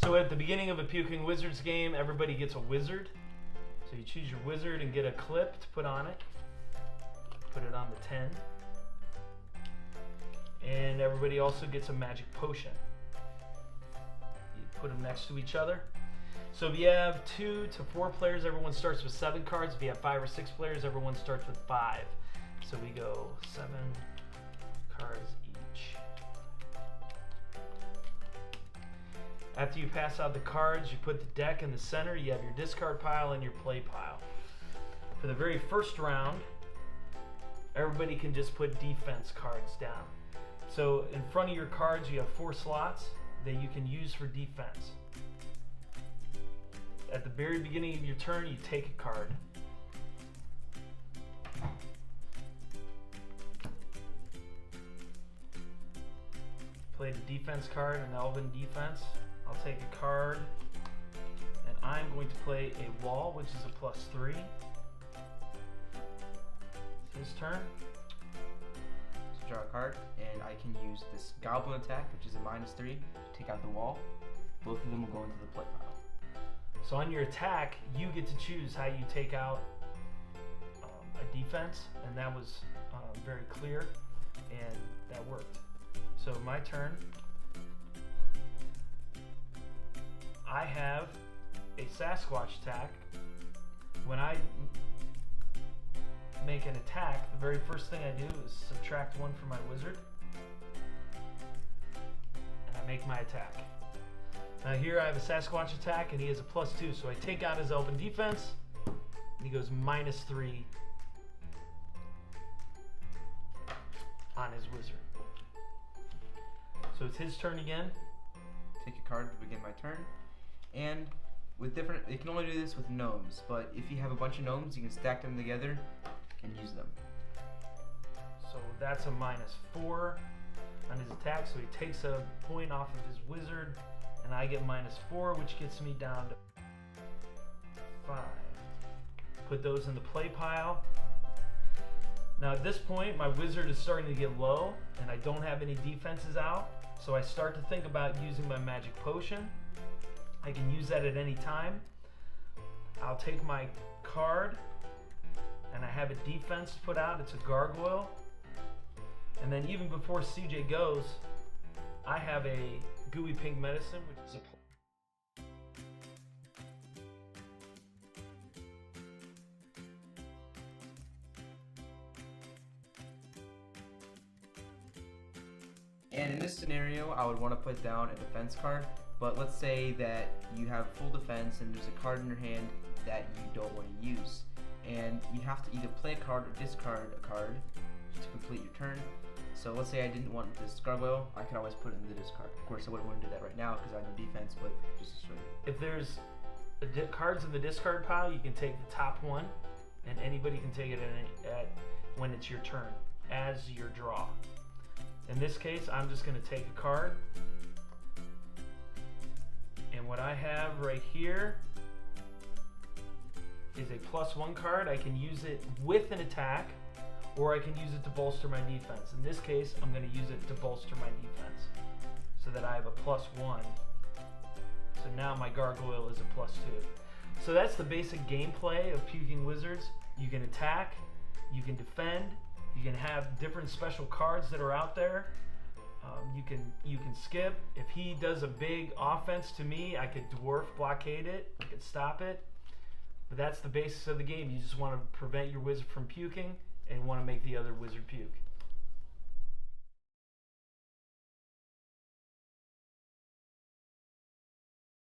So at the beginning of a Puking Wizards game, everybody gets a wizard. So you choose your wizard and get a clip to put on it. Put it on the 10. And everybody also gets a magic potion. You put them next to each other. So if you have 2 to 4 players, everyone starts with 7 cards. If you have 5 or 6 players, everyone starts with 5. So we go 7 cards each. After you pass out the cards, you put the deck in the center. You have your discard pile and your play pile. For the very first round, everybody can just put defense cards down. So in front of your cards, you have 4 slots that you can use for defense. At the very beginning of your turn, you take a card. Play the defense card, an Elven defense. I'll take a card, and I'm going to play a wall, which is a +3. It's his turn. So draw a card, and I can use this goblin attack, which is a -3, to take out the wall. Both of them will go into the play pile. So on your attack, you get to choose how you take out a defense, and that was very clear, and that worked. So my turn. I have a Sasquatch attack. When I make an attack, the very first thing I do is subtract 1 from my wizard, and I make my attack. Now here I have a Sasquatch attack, and he has a +2, so I take out his Elven defense, and he goes -3 on his wizard. So it's his turn again. Take a card to begin my turn. And with different, you can only do this with gnomes, but if you have a bunch of gnomes, you can stack them together and use them. So that's a -4 on his attack, so he takes a point off of his wizard, and I get -4, which gets me down to 5. Put those in the play pile. Now at this point, my wizard is starting to get low, and I don't have any defenses out, so I start to think about using my magic potion. I can use that at any time. I'll take my card, and I have a defense to put out. It's a gargoyle. And then even before CJ goes, I have a gooey pink medicine, which is a And in this scenario, I would want to put down a defense card, but let's say that you have full defense and there's a card in your hand that you don't want to use. And you have to either play a card or discard a card to complete your turn. So let's say I didn't want this gargoyle, I could always put it in the discard. Of course, I wouldn't want to do that right now because I have no defense, but just to show you. If there's cards in the discard pile, you can take the top one, and anybody can take it when it's your turn, as your draw. In this case, I'm just going to take a card, and what I have right here is a +1 card. I can use it with an attack, or I can use it to bolster my defense. In this case, I'm going to use it to bolster my defense, so that I have a +1. So now my gargoyle is a +2. So that's the basic gameplay of Puking Wizards. You can attack, you can defend, you can have different special cards that are out there. You can skip. If he does a big offense to me, I could dwarf blockade it, I could stop it. But that's the basis of the game. You just want to prevent your wizard from puking and want to make the other wizard puke.